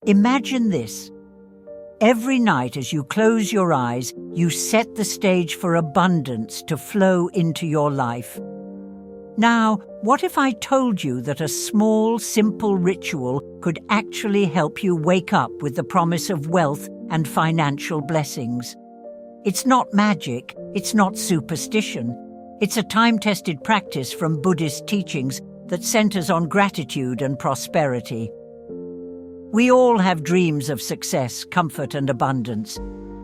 Imagine this. Every night as you close your eyes, you set the stage for abundance to flow into your life. Now, what if I told you that a small, simple ritual could actually help you wake up with the promise of wealth and financial blessings? It's not magic, it's not superstition. It's a time-tested practice from Buddhist teachings that centers on gratitude and prosperity. We all have dreams of success, comfort, and abundance,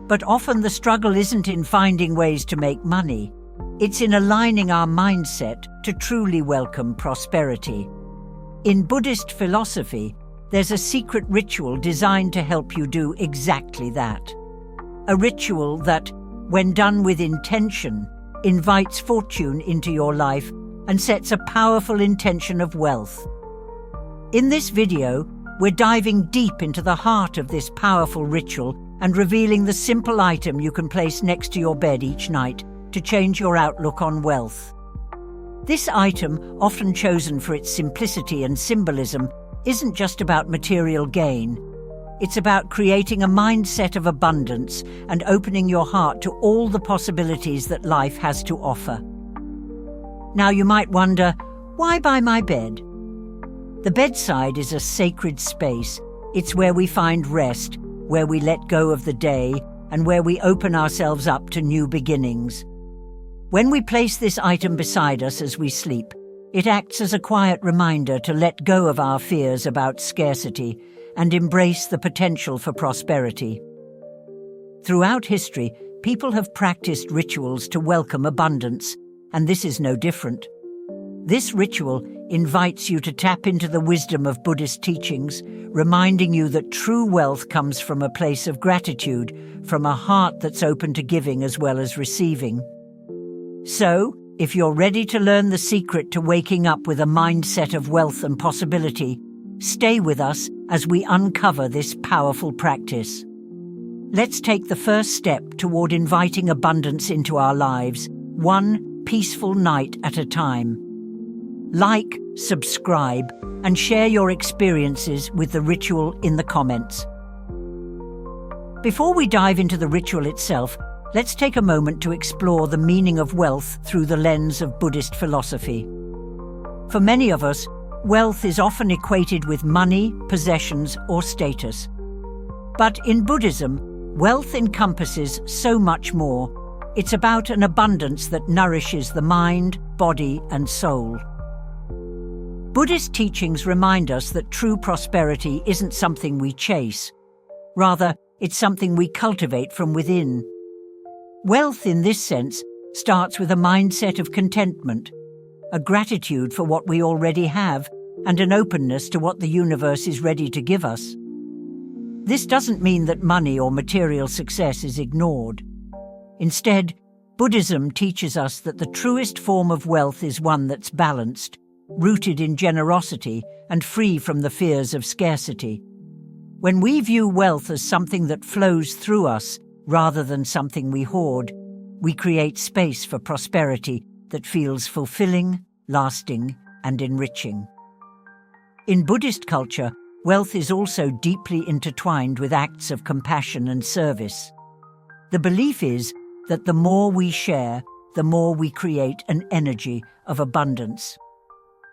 but often the struggle isn't in finding ways to make money. It's in aligning our mindset to truly welcome prosperity. In Buddhist philosophy, there's a secret ritual designed to help you do exactly that. A ritual that, when done with intention, invites fortune into your life and sets a powerful intention of wealth. In this video, we're diving deep into the heart of this powerful ritual and revealing the simple item you can place next to your bed each night to change your outlook on wealth. This item, often chosen for its simplicity and symbolism, isn't just about material gain. It's about creating a mindset of abundance and opening your heart to all the possibilities that life has to offer. Now you might wonder, why by my bed? The bedside is a sacred space. It's where we find rest, where we let go of the day, and where we open ourselves up to new beginnings. When we place this item beside us as we sleep, it acts as a quiet reminder to let go of our fears about scarcity and embrace the potential for prosperity. Throughout history, people have practiced rituals to welcome abundance, and this is no different. This ritual invites you to tap into the wisdom of Buddhist teachings, reminding you that true wealth comes from a place of gratitude, from a heart that's open to giving as well as receiving. So, if you're ready to learn the secret to waking up with a mindset of wealth and possibility, stay with us as we uncover this powerful practice. Let's take the first step toward inviting abundance into our lives, one peaceful night at a time. Like, subscribe, and share your experiences with the ritual in the comments. Before we dive into the ritual itself, let's take a moment to explore the meaning of wealth through the lens of Buddhist philosophy. For many of us, wealth is often equated with money, possessions, or status. But in Buddhism, wealth encompasses so much more. It's about an abundance that nourishes the mind, body, and soul. Buddhist teachings remind us that true prosperity isn't something we chase. Rather, it's something we cultivate from within. Wealth, in this sense, starts with a mindset of contentment, a gratitude for what we already have, and an openness to what the universe is ready to give us. This doesn't mean that money or material success is ignored. Instead, Buddhism teaches us that the truest form of wealth is one that's balanced, rooted in generosity and free from the fears of scarcity. When we view wealth as something that flows through us rather than something we hoard, we create space for prosperity that feels fulfilling, lasting, and enriching. In Buddhist culture, wealth is also deeply intertwined with acts of compassion and service. The belief is that the more we share, the more we create an energy of abundance.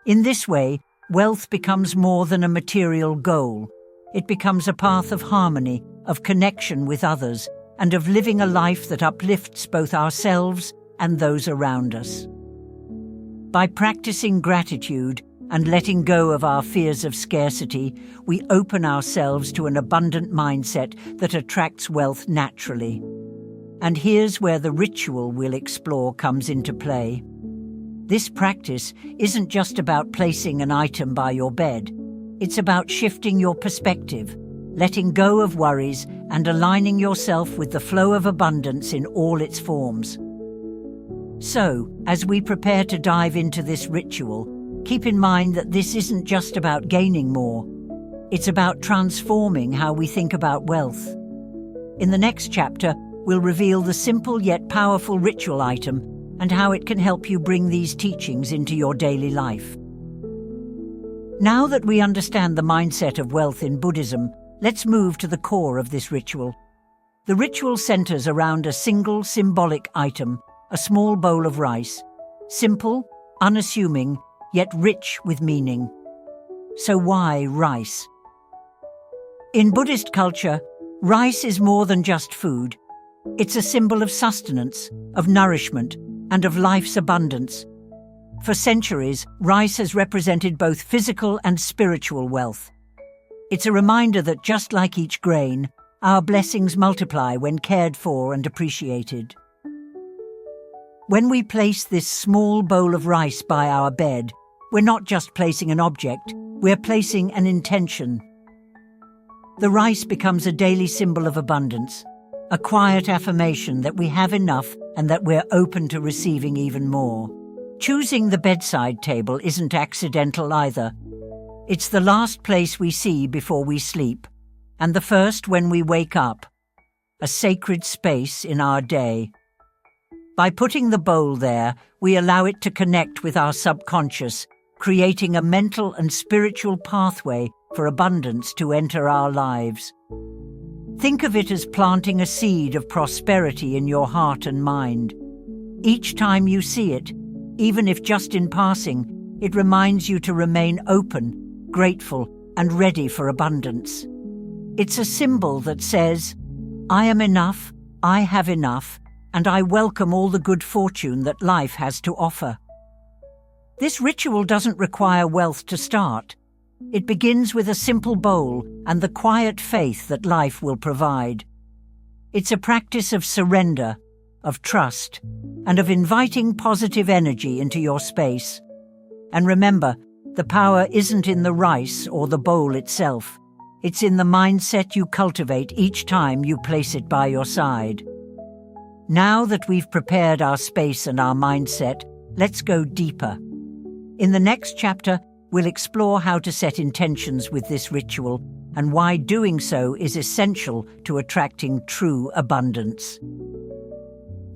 In this way, wealth becomes more than a material goal. It becomes a path of harmony, of connection with others, and of living a life that uplifts both ourselves and those around us. By practicing gratitude and letting go of our fears of scarcity, we open ourselves to an abundant mindset that attracts wealth naturally. And here's where the ritual we'll explore comes into play. This practice isn't just about placing an item by your bed. It's about shifting your perspective, letting go of worries, and aligning yourself with the flow of abundance in all its forms. So, as we prepare to dive into this ritual, keep in mind that this isn't just about gaining more. It's about transforming how we think about wealth. In the next chapter, we'll reveal the simple yet powerful ritual item and how it can help you bring these teachings into your daily life. Now that we understand the mindset of wealth in Buddhism, Let's move to the core of this ritual. The ritual centers around a single symbolic item, a small bowl of rice. Simple, unassuming, yet rich with meaning. So why rice? In Buddhist culture, rice is more than just food. It's a symbol of sustenance, of nourishment, and of life's abundance. For centuries, rice has represented both physical and spiritual wealth. It's a reminder that just like each grain, our blessings multiply when cared for and appreciated. When we place this small bowl of rice by our bed, we're not just placing an object, we're placing an intention. The rice becomes a daily symbol of abundance, a quiet affirmation that we have enough and that we're open to receiving even more. Choosing the bedside table isn't accidental either. It's the last place we see before we sleep, and the first when we wake up, a sacred space in our day. By putting the bowl there, we allow it to connect with our subconscious, creating a mental and spiritual pathway for abundance to enter our lives. Think of it as planting a seed of prosperity in your heart and mind. Each time you see it, even if just in passing, it reminds you to remain open, grateful, and ready for abundance. It's a symbol that says, I am enough, I have enough, and I welcome all the good fortune that life has to offer. This ritual doesn't require wealth to start. It begins with a simple bowl and the quiet faith that life will provide. It's a practice of surrender, of trust, and of inviting positive energy into your space. And remember, the power isn't in the rice or the bowl itself. It's in the mindset you cultivate each time you place it by your side. Now that we've prepared our space and our mindset, let's go deeper. In the next chapter, we'll explore how to set intentions with this ritual and why doing so is essential to attracting true abundance.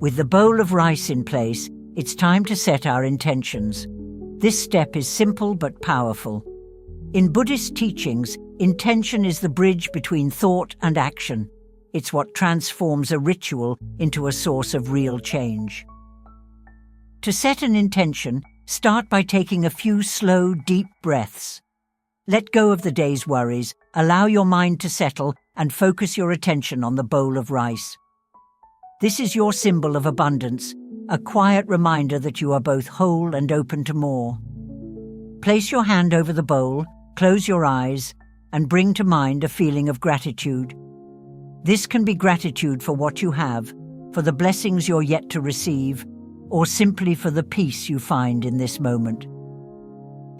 With the bowl of rice in place, it's time to set our intentions. This step is simple but powerful. In Buddhist teachings, intention is the bridge between thought and action. It's what transforms a ritual into a source of real change. To set an intention, start by taking a few slow, deep breaths. Let go of the day's worries, allow your mind to settle, and focus your attention on the bowl of rice. This is your symbol of abundance, a quiet reminder that you are both whole and open to more. Place your hand over the bowl, close your eyes, and bring to mind a feeling of gratitude. This can be gratitude for what you have, for the blessings you're yet to receive, or simply for the peace you find in this moment.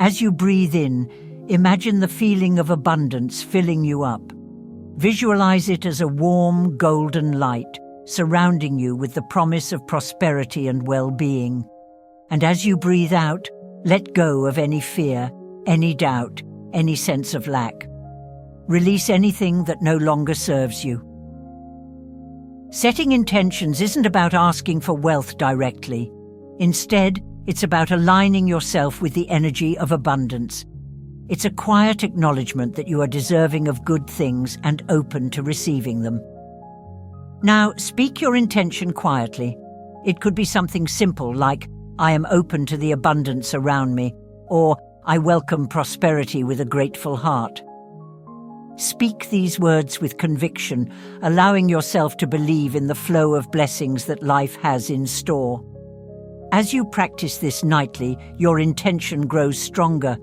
As you breathe in, imagine the feeling of abundance filling you up. Visualize it as a warm, golden light, surrounding you with the promise of prosperity and well-being. And as you breathe out, let go of any fear, any doubt, any sense of lack. Release anything that no longer serves you. Setting intentions isn't about asking for wealth directly. Instead, it's about aligning yourself with the energy of abundance. It's a quiet acknowledgement that you are deserving of good things and open to receiving them. Now, speak your intention quietly. It could be something simple like, I am open to the abundance around me, or I welcome prosperity with a grateful heart. Speak these words with conviction, allowing yourself to believe in the flow of blessings that life has in store. As you practice this nightly, your intention grows stronger.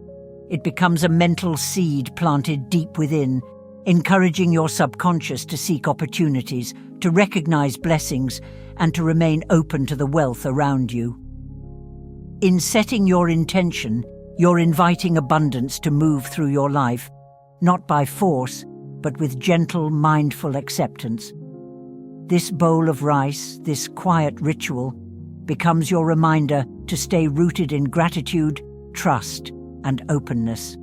It becomes a mental seed planted deep within, encouraging your subconscious to seek opportunities, to recognize blessings, and to remain open to the wealth around you. In setting your intention, you're inviting abundance to move through your life, not by force, but with gentle, mindful acceptance. This bowl of rice, this quiet ritual, becomes your reminder to stay rooted in gratitude, trust, and openness.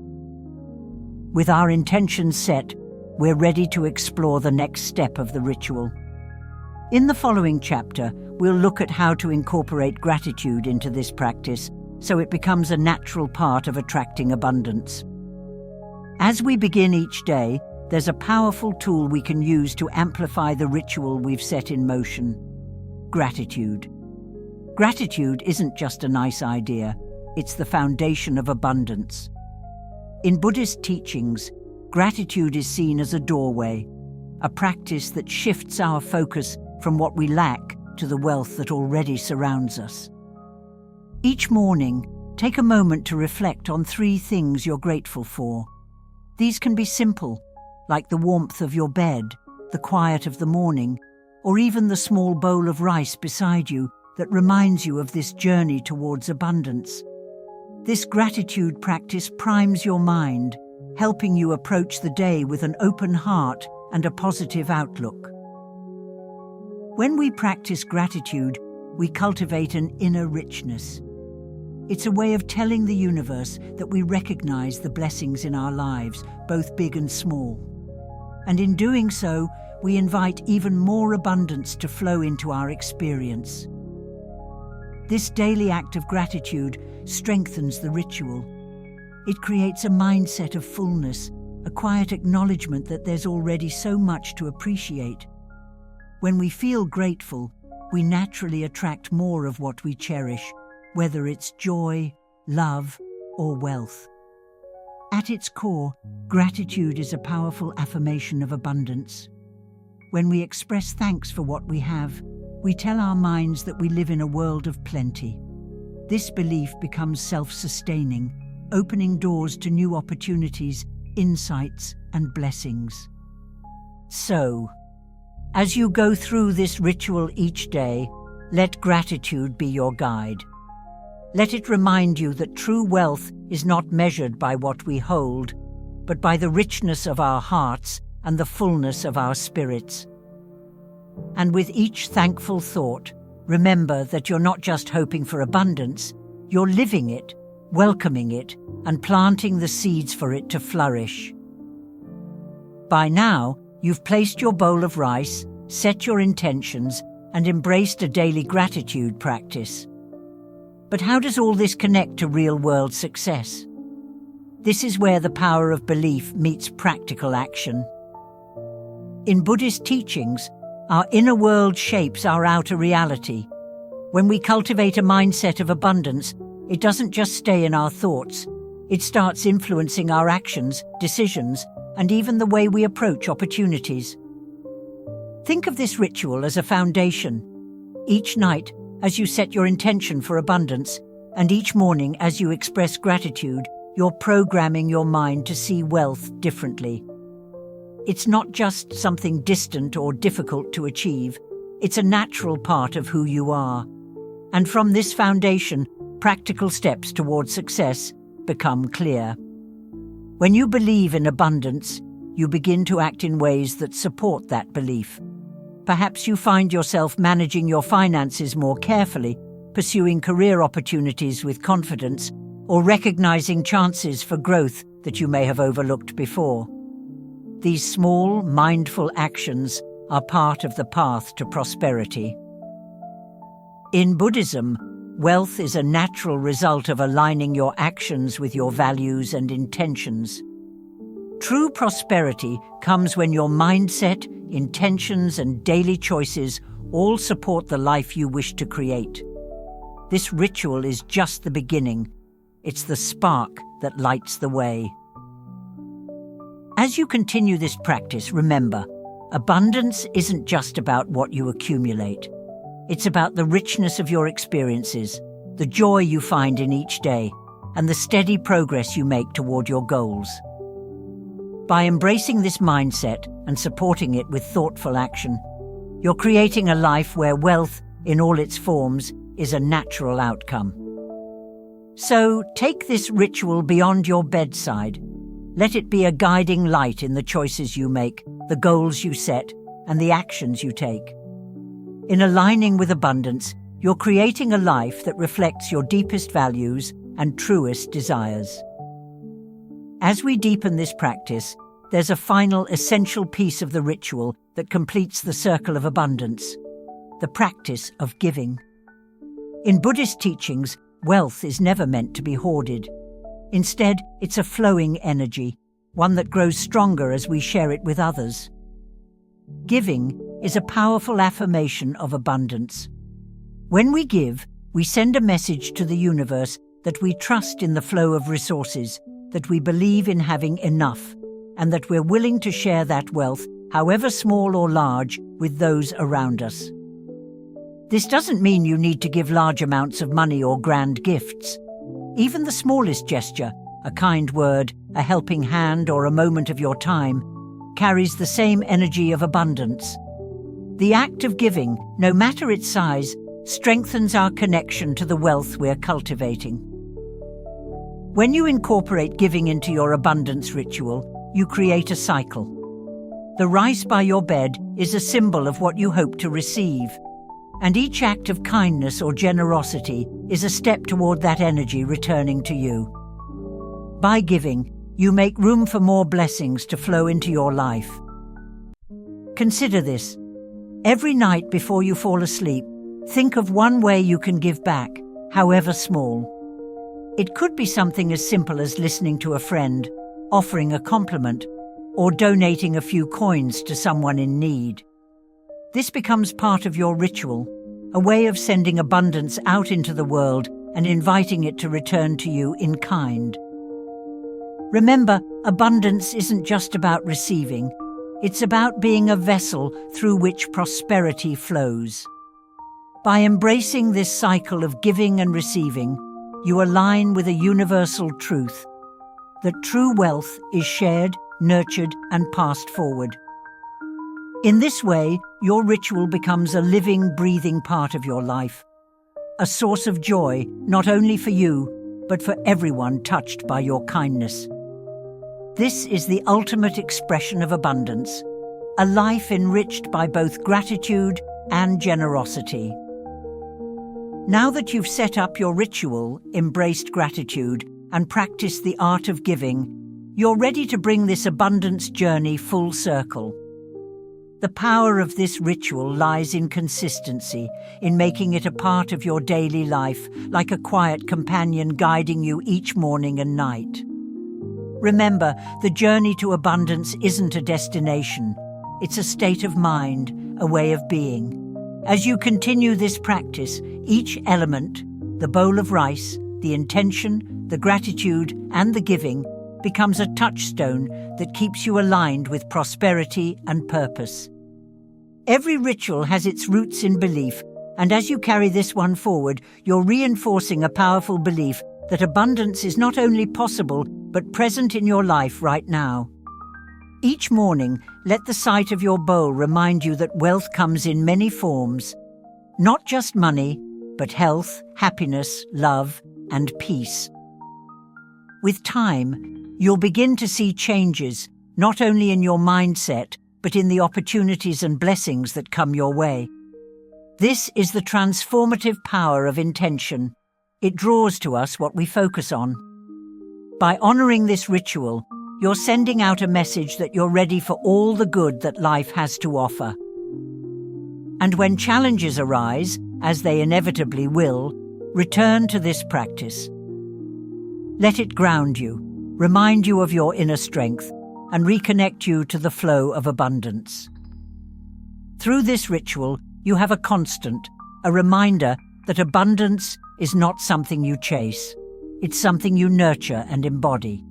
With our intentions set, we're ready to explore the next step of the ritual. In the following chapter, we'll look at how to incorporate gratitude into this practice so it becomes a natural part of attracting abundance. As we begin each day, there's a powerful tool we can use to amplify the ritual we've set in motion: gratitude. Gratitude isn't just a nice idea, it's the foundation of abundance. In Buddhist teachings, gratitude is seen as a doorway, a practice that shifts our focus from what we lack to the wealth that already surrounds us. Each morning, take a moment to reflect on 3 things you're grateful for. These can be simple, like the warmth of your bed, the quiet of the morning, or even the small bowl of rice beside you that reminds you of this journey towards abundance. This gratitude practice primes your mind, helping you approach the day with an open heart and a positive outlook. When we practice gratitude, we cultivate an inner richness. It's a way of telling the universe that we recognize the blessings in our lives, both big and small. And in doing so, we invite even more abundance to flow into our experience. This daily act of gratitude strengthens the ritual. It creates a mindset of fullness, a quiet acknowledgement that there's already so much to appreciate. When we feel grateful, we naturally attract more of what we cherish, whether it's joy, love, or wealth. At its core, gratitude is a powerful affirmation of abundance. When we express thanks for what we have, we tell our minds that we live in a world of plenty. This belief becomes self-sustaining, opening doors to new opportunities, insights, and blessings. So, as you go through this ritual each day, let gratitude be your guide. Let it remind you that true wealth is not measured by what we hold, but by the richness of our hearts and the fullness of our spirits. And with each thankful thought, remember that you're not just hoping for abundance, you're living it, welcoming it, and planting the seeds for it to flourish. By now, you've placed your bowl of rice, set your intentions, and embraced a daily gratitude practice. But how does all this connect to real-world success? This is where the power of belief meets practical action. In Buddhist teachings, our inner world shapes our outer reality. When we cultivate a mindset of abundance, it doesn't just stay in our thoughts. It starts influencing our actions, decisions, and even the way we approach opportunities. Think of this ritual as a foundation. Each night, as you set your intention for abundance, and each morning as you express gratitude, you're programming your mind to see wealth differently. It's not just something distant or difficult to achieve, it's a natural part of who you are. And from this foundation, practical steps towards success become clear. When you believe in abundance, you begin to act in ways that support that belief. Perhaps you find yourself managing your finances more carefully, pursuing career opportunities with confidence, or recognizing chances for growth that you may have overlooked before. These small, mindful actions are part of the path to prosperity. In Buddhism, wealth is a natural result of aligning your actions with your values and intentions. True prosperity comes when your mindset, intentions, and daily choices all support the life you wish to create. This ritual is just the beginning. It's the spark that lights the way. As you continue this practice, remember, abundance isn't just about what you accumulate. It's about the richness of your experiences, the joy you find in each day, and the steady progress you make toward your goals. By embracing this mindset and supporting it with thoughtful action, you're creating a life where wealth, in all its forms, is a natural outcome. So take this ritual beyond your bedside. Let it be a guiding light in the choices you make, the goals you set, and the actions you take. In aligning with abundance, you're creating a life that reflects your deepest values and truest desires. As we deepen this practice, there's a final essential piece of the ritual that completes the circle of abundance: the practice of giving. In Buddhist teachings, wealth is never meant to be hoarded. Instead, it's a flowing energy, one that grows stronger as we share it with others. Giving is a powerful affirmation of abundance. When we give, we send a message to the universe that we trust in the flow of resources, that we believe in having enough, and that we're willing to share that wealth, however small or large, with those around us. This doesn't mean you need to give large amounts of money or grand gifts. Even the smallest gesture, a kind word, a helping hand, or a moment of your time, carries the same energy of abundance. The act of giving, no matter its size, strengthens our connection to the wealth we're cultivating. When you incorporate giving into your abundance ritual, you create a cycle. The rice by your bed is a symbol of what you hope to receive, and each act of kindness or generosity is a step toward that energy returning to you. By giving, you make room for more blessings to flow into your life. Consider this. Every night before you fall asleep, think of one way you can give back, however small. It could be something as simple as listening to a friend, offering a compliment, or donating a few coins to someone in need. This becomes part of your ritual, a way of sending abundance out into the world and inviting it to return to you in kind. Remember, abundance isn't just about receiving, it's about being a vessel through which prosperity flows. By embracing this cycle of giving and receiving, you align with a universal truth, that true wealth is shared, nurtured, and passed forward. In this way, your ritual becomes a living, breathing part of your life, a source of joy not only for you, but for everyone touched by your kindness. This is the ultimate expression of abundance, a life enriched by both gratitude and generosity. Now that you've set up your ritual, embraced gratitude, and practiced the art of giving, you're ready to bring this abundance journey full circle. The power of this ritual lies in consistency, in making it a part of your daily life, like a quiet companion guiding you each morning and night. Remember, the journey to abundance isn't a destination. It's a state of mind, a way of being. As you continue this practice, each element, the bowl of rice, the intention, the gratitude, and the giving, becomes a touchstone that keeps you aligned with prosperity and purpose. Every ritual has its roots in belief, and as you carry this one forward, you're reinforcing a powerful belief that abundance is not only possible, but present in your life right now. Each morning, let the sight of your bowl remind you that wealth comes in many forms, not just money, but health, happiness, love, and peace. With time, you'll begin to see changes, not only in your mindset, but in the opportunities and blessings that come your way. This is the transformative power of intention. It draws to us what we focus on. By honoring this ritual, you're sending out a message that you're ready for all the good that life has to offer. And when challenges arise, as they inevitably will, return to this practice. Let it ground you, remind you of your inner strength, and reconnect you to the flow of abundance. Through this ritual, you have a constant, a reminder that abundance is not something you chase. It's something you nurture and embody.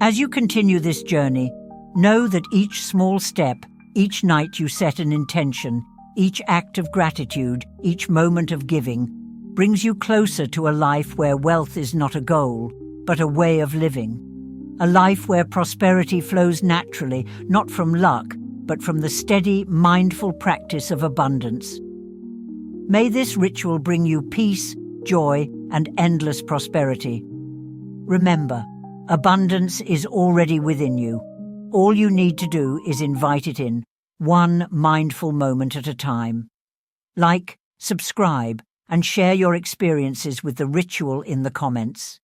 As you continue this journey, know that each small step, each night you set an intention, each act of gratitude, each moment of giving, brings you closer to a life where wealth is not a goal, but a way of living. A life where prosperity flows naturally, not from luck, but from the steady, mindful practice of abundance. May this ritual bring you peace, joy, and endless prosperity. Remember, abundance is already within you. All you need to do is invite it in, one mindful moment at a time. Like, subscribe, and share your experiences with the ritual in the comments.